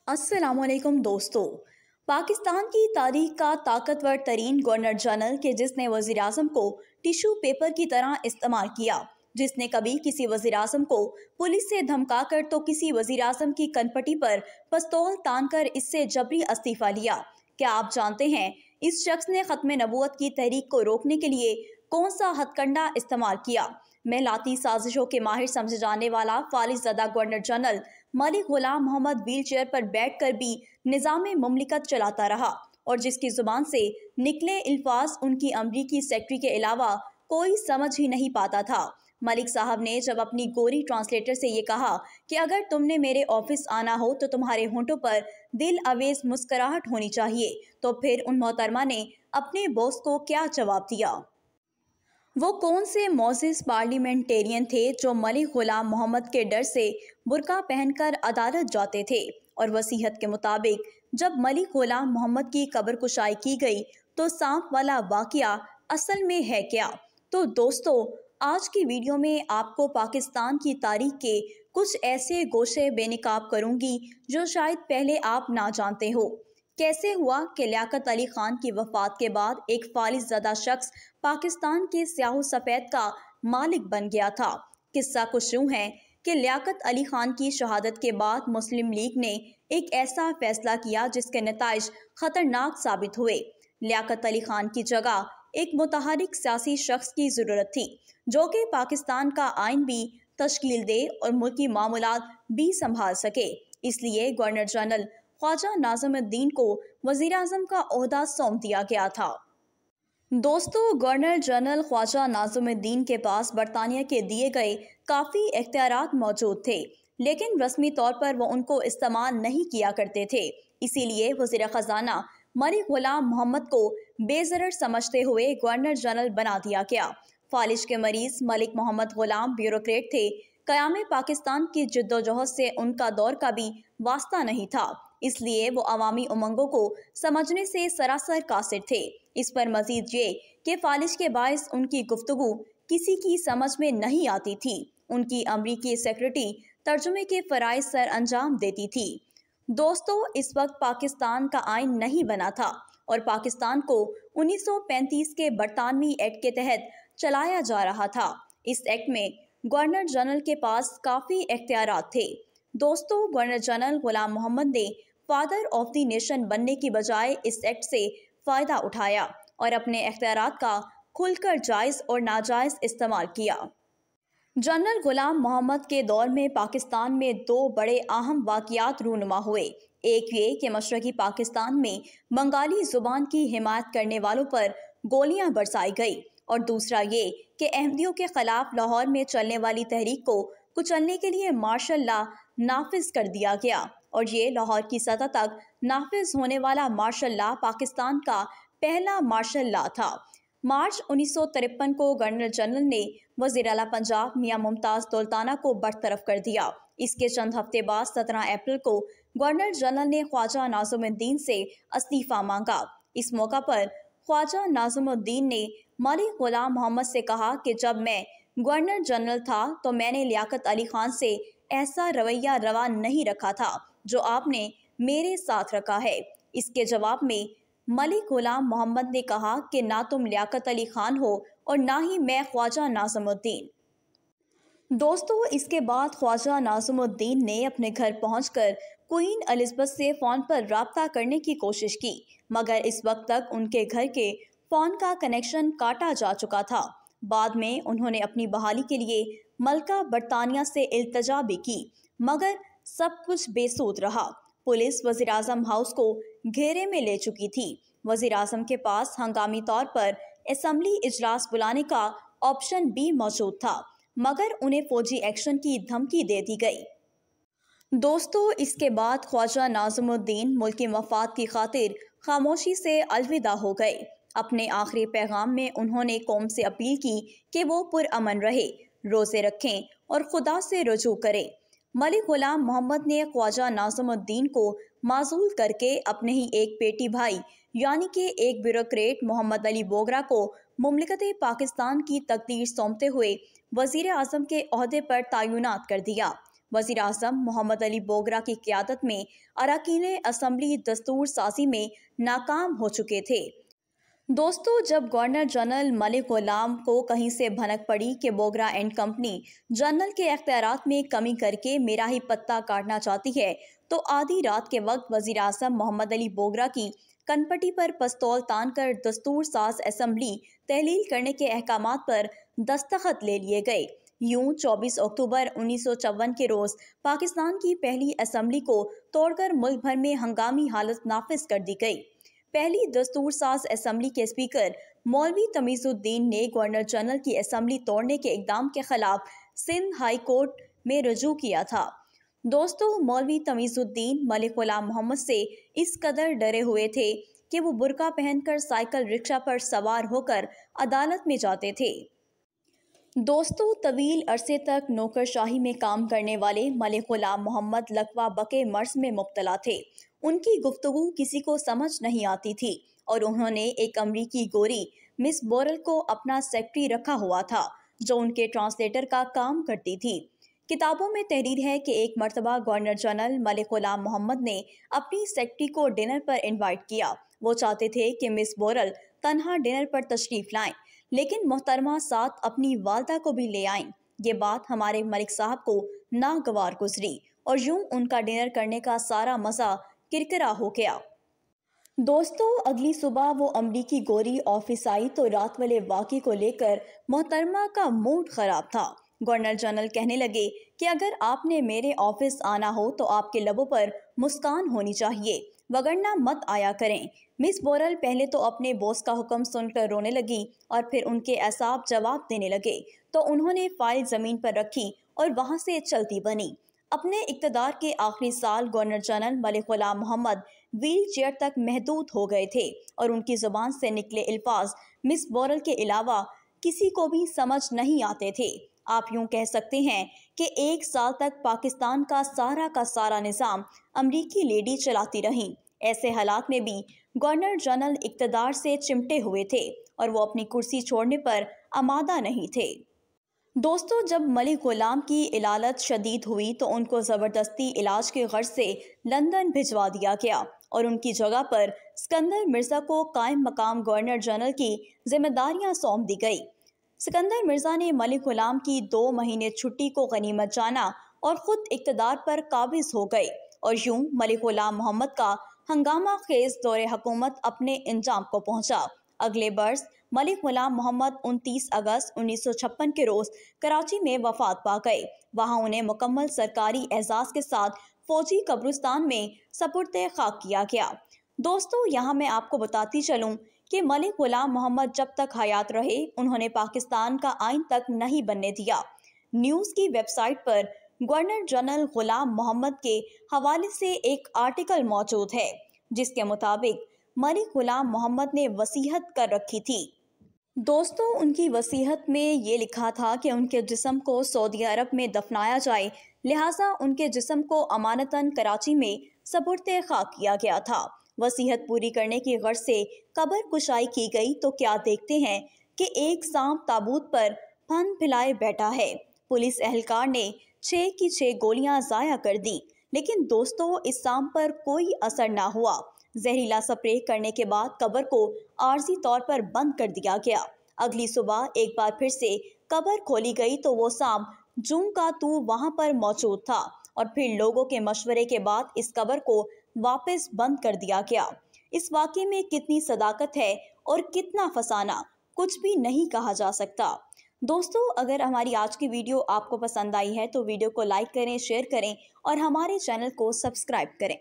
अस्सलाम वालेकुम दोस्तों। पाकिस्तान की तारीख का ताकतवर तरीन गवर्नर जनरल के जिसने वज़ीर आज़म को टिश्यू पेपर की तरह इस्तेमाल किया, जिसने कभी किसी वज़ीर आज़म को पुलिस से धमकाकर तो किसी वज़ीर आज़म की कनपटी पर पिस्तौल तानकर इससे जबरी इस्तीफा लिया। क्या आप जानते हैं इस शख्स ने खत्म नबूवत की तहरीक को रोकने के लिए कौन सा हथकंडा इस्तेमाल किया? महलाती साजिशों के माहिर समझे जाने वाला फालिस ज़दा गवर्नर जनरल मलिक गुलाम मोहम्मद व्हील चेयर पर बैठकर भी निज़ाम मुमलिकत चलाता रहा और जिसकी जुबान से निकले अल्फाज उनकी अमरीकी सेक्रेटरी के अलावा कोई समझ ही नहीं पाता था। मलिक साहब ने जब अपनी गोरी ट्रांसलेटर से ये कहा कि अगर तुमने मेरे ऑफिस आना हो तो तुम्हारे होंठों पर दिल अवेज मुस्कुराहट होनी चाहिए, तो फिर उन मोहतरमा ने अपने बॉस को क्या जवाब दिया? वो कौन से मोजिस पार्लियामेंटेरियन थे जो मलिक गुलाम मोहम्मद के डर से बुर्का पहनकर अदालत जाते थे? और वसीयत के मुताबिक जब मलिक गुलाम मोहम्मद की कब्र कुशाई की गई तो सांप वाला वाकया असल में है क्या? तो दोस्तों, आज की वीडियो में आपको पाकिस्तान की तारीख के कुछ ऐसे गोशे बेनकाब करूंगी जो शायद पहले आप ना जानते हो। कैसे हुआ कि लियाकत अली खान की वफात के बाद एक फालिस ज़दा शख्स पाकिस्तान के स्याह सफ़ेद का मालिक बन गया था? किस्सा कुछ यूं है कि लियाकत अली खान की शहादत के बाद मुस्लिम लीग ने एक ऐसा फैसला किया जिसके नताइज खतरनाक साबित हुए। लियाकत अली खान की जगह एक मुतहरिक सियासी शख्स की ज़रूरत थी जो कि पाकिस्तान का आइन भी तश्कील दे और मुल्की मामूलात भी संभाल सके। इसलिए गवर्नर जनरल ख्वाजा नाज़िमुद्दीन को वज़ीर आज़म का ओहदा सौंप दिया गया था। दोस्तों, गवर्नर जनरल ख्वाजा नाज़िमुद्दीन के पास बरतानिया के दिए गए काफ़ी इख्तियारात मौजूद थे, लेकिन रस्मी तौर पर वो उनको इस्तेमाल नहीं किया करते थे। इसीलिए वज़ीर ख़जाना मलिक गुलाम मोहम्मद को बेज़रर समझते हुए गवर्नर जनरल बना दिया गया। फालिज के मरीज मलिक मोहम्मद गुलाम ब्यूरोक्रेट थे। क़याम पाकिस्तान की जद्दोजहद से उनका दौर का भी वास्ता नहीं था, इसलिए वो अवामी उमंगों को समझने से सरासर कासिर थे। इस पर मजीद ये कि फालिज के बायस उनकी गुफ्तगू किसी की समझ में नहीं आती थी। उनकी अमरीकी सेक्रेटरी तर्जुमे के फ़राइज़ सर अंजाम देती थी। दोस्तों, इस वक्त पाकिस्तान का आइन नहीं बना था और पाकिस्तान को 1935 के बरतानवी एक्ट के तहत चलाया जा रहा था। इस एक्ट में गवर्नर जनरल के पास काफ़ी इख्तियारात थे। दोस्तों, गवर्नर जनरल गुलाम मोहम्मद ने फादर ऑफ द नेशन बनने की बजाय इस एक्ट से फ़ायदा उठाया और अपने इख्तियारात का खुलकर जायज़ और नाजायज़ इस्तेमाल किया। जनरल गुलाम मोहम्मद के दौर में पाकिस्तान में दो बड़े अहम वाक़यात रूनुमा हुए। एक ये कि मशरक़ी पाकिस्तान में बंगाली ज़ुबान की हिमायत करने वालों पर गोलियां बरसाई गई और दूसरा ये कि अहमदियों के ख़िलाफ़ लाहौर में चलने वाली तहरीक को कुचलने के लिए मार्शल लॉ नाफिज कर दिया गया और ये लाहौर की सतह तक नाफिज होने वाला मार्शल लॉ पाकिस्तान का पहला मार्शल लॉ था। मार्च 1953 को गवर्नर जनरल ने वज़ीर आला पंजाब मियां मुमताज़ दौलताना को बरतरफ कर दिया। इसके चंद हफ्ते बाद 17 अप्रैल को गवर्नर जनरल ने ख्वाजा नाज़िमुद्दीन से इस्तीफ़ा मांगा। इस मौका पर ख्वाजा नाज़िमुद्दीन ने मलिक गुलाम मोहम्मद से कहा कि जब मैं गवर्नर जनरल था तो मैंने लियाकत अली खान से ऐसा रवैया रवा नहीं रखा था जो आपने मेरे साथ रखा है। इसके जवाब में मलिक गुलाम मोहम्मद ने कहा कि ना तुम लियाकत अली खान हो और ना ही मैं ख्वाजा नाज़िमुद्दीन। दोस्तों, इसके बाद ख्वाजा नाज़िमुद्दीन ने अपने घर पहुंचकर क्वीन एलिज़ाबेथ से फ़ोन पर रब्ता करने की कोशिश की, मगर इस वक्त तक उनके घर के फ़ोन का कनेक्शन काटा जा चुका था। बाद में उन्होंने अपनी बहाली के लिए मलका बरतानिया से इल्तजा भी की, मगर सब कुछ बेसूद रहा। पुलिस वज़ीर आज़म हाउस को घेरे में ले चुकी थी। वज़ीर आज़म के पास हंगामी तौर पर असम्बली इजलास बुलाने का ऑप्शन भी मौजूद था, मगर उन्हें फौजी एक्शन की धमकी दे दी गई। दोस्तों, इसके बाद ख्वाजा नाज़िमुद्दीन मुल्क की मफाद की खातिर खामोशी से अलविदा हो गए। अपने आखिरी पैगाम में उन्होंने कौम से अपील की कि वो पुरअमन रहे, रोज़े रखें और खुदा से रुजू करें। मलिक गुलाम मोहम्मद ने ख्वाजा नाज़िमुद्दीन को माजूल करके अपने ही एक पेटी भाई यानी कि एक ब्यूरोक्रेट मोहम्मद अली बोगरा को मुमलिकत पाकिस्तान की तकदीर सौंपते हुए वज़ीर आज़म के ओहदे पर तैनात कर दिया। वज़ीर आज़म मोहम्मद अली बोगरा की क़यादत में अरकान असम्बली दस्तूर साज़ी में नाकाम हो चुके थे। दोस्तों, जब गवर्नर जनरल मलिक गुलाम को कहीं से भनक पड़ी कि बोगरा एंड कंपनी जनरल के इख्तियारात में कमी करके मेरा ही पत्ता काटना चाहती है, तो आधी रात के वक्त वज़ीर आज़म मोहम्मद अली बोगरा की कनपटी पर पिस्तौल तान कर दस्तूर साज असम्बली तहलील करने के अहकामात पर दस्तखत ले लिए गए। यूं 24 अक्टूबर 1954 के रोज़ पाकिस्तान की पहली असम्बली को तोड़कर मुल्क भर में हंगामी हालत नाफिज कर दी गई। पहली दस्तूर साज असम्बली के स्पीकर मौलवी तमीज़ुद्दीन ने गवर्नर जनरल की असम्बली तोड़ने के इक़दाम के खिलाफ सिंध हाई कोर्ट में रजू किया था। दोस्तों, मौलवी तमीज़ुद्दीन मलिक गुलाम मोहम्मद से इस कदर डरे हुए थे कि वो बुर्का पहनकर साइकिल रिक्शा पर सवार होकर अदालत में जाते थे। दोस्तों, तवील अरसे तक नौकरशाही में काम करने वाले मलिक गुलाम मोहम्मद लकवा बके मर्ज में मुब्तला थे। उनकी गुफ्तगू किसी को समझ नहीं आती थी और उन्होंने एक अमरीकी गोरी मिस बोरल को अपना सेक्रेटरी रखा हुआ था, जो उनके ट्रांसलेटर का काम करती थी। किताबों में तहरीर है कि एक मरतबा गवर्नर जनरल मलिक गुलाम मोहम्मद ने अपनी सेक्रेटरी को डिनर पर इनवाइट किया। वो चाहते थे कि मिस बोरल तन्हा डिनर पर तशरीफ लाएं, लेकिन मोहतरमा साथ अपनी वालदा को भी ले आईं। ये बात हमारे मलिक साहब को नागवार गुजरी और यूं उनका डिनर करने का सारा मज़ा किरकिरा हो गया। दोस्तों, अगली सुबह वो अमरीकी गोरी ऑफिस आई तो रात वाले वाक़े को लेकर मोहतरमा का मूड ख़राब था। गवर्नर जनरल कहने लगे कि अगर आपने मेरे ऑफिस आना हो तो आपके लबों पर मुस्कान होनी चाहिए, वगरना मत आया करें। मिस बोरल पहले तो अपने बॉस का हुक्म सुनकर रोने लगी और फिर उनके असाब जवाब देने लगे तो उन्होंने फाइल ज़मीन पर रखी और वहाँ से चलती बनी। अपने इक़्तिदार के आखिरी साल गवर्नर जनरल मलिक गुलाम मोहम्मद व्हील चेयर तक महदूद हो गए थे और उनकी ज़ुबान से निकले अल्फाज मिस बोरल के अलावा किसी को भी समझ नहीं आते थे। आप यूं कह सकते हैं कि 1 साल तक पाकिस्तान का सारा निज़ाम अमरीकी लेडी चलाती रहीं। ऐसे हालात में भी गवर्नर जनरल इक़्तिदार से चिमटे हुए थे और वो अपनी कुर्सी छोड़ने पर आमादा नहीं थे। दोस्तों, जब मलिक गुलाम की इलालत शदीद हुई तो उनको ज़बरदस्ती इलाज के गर्ज से लंदन भिजवा दिया गया और उनकी जगह पर सिकंदर मिर्ज़ा को कायम मकाम गवर्नर जनरल की जिम्मेदारियां सौंप दी गई। सिकंदर मिर्ज़ा ने मलिक गुलाम की 2 महीने छुट्टी को गनीमत जाना और ख़ुद इक़्तिदार पर काबिज़ हो गए और यूं मलिक गुलाम मोहम्मद का हंगामा खेज दौरे हुकूमत अपने इंजाम को पहुंचा। अगले बरस मलिक गुलाम मोहम्मद 29 अगस्त 1956 के रोज़ कराची में वफ़ात पा गए। वहाँ उन्हें मुकम्मल सरकारी एजाज़ के साथ फ़ौजी कब्रिस्तान में सपुर्दे खाक किया गया। दोस्तों, यहाँ मैं आपको बताती चलूँ कि मलिक गुलाम मोहम्मद जब तक हयात रहे उन्होंने पाकिस्तान का आइन तक नहीं बनने दिया। न्यूज़ की वेबसाइट पर गवर्नर जनरल गुलाम मोहम्मद के हवाले से एक आर्टिकल मौजूद है जिसके मुताबिक मलिक गुलाम मोहम्मद ने वसीयत कर रखी थी। दोस्तों, उनकी वसीयत में ये लिखा था कि उनके जिस्म को सऊदी अरब में दफनाया जाए, लिहाजा उनके जिस्म को अमानतन कराची में सपुर्दे खाक किया गया था। वसीयत पूरी करने की गर्ज से कब्र कुशाई की गई तो क्या देखते हैं कि एक सांप ताबूत पर फन फैलाए बैठा है। पुलिस एहलकार ने 6 की 6 गोलियां ज़ाया कर दी, लेकिन दोस्तों इस सांप पर कोई असर ना हुआ। जहरीला स्प्रे करने के बाद कब्र को आर्जी तौर पर बंद कर दिया गया। अगली सुबह एक बार फिर से कब्र खोली गई तो वो सांप जूं का तू वहां पर मौजूद था और फिर लोगों के मशवरे के बाद इस कब्र को वापस बंद कर दिया गया। इस वाक़े में कितनी सदाकत है और कितना फसाना, कुछ भी नहीं कहा जा सकता। दोस्तों, अगर हमारी आज की वीडियो आपको पसंद आई है तो वीडियो को लाइक करें, शेयर करें और हमारे चैनल को सब्सक्राइब करें।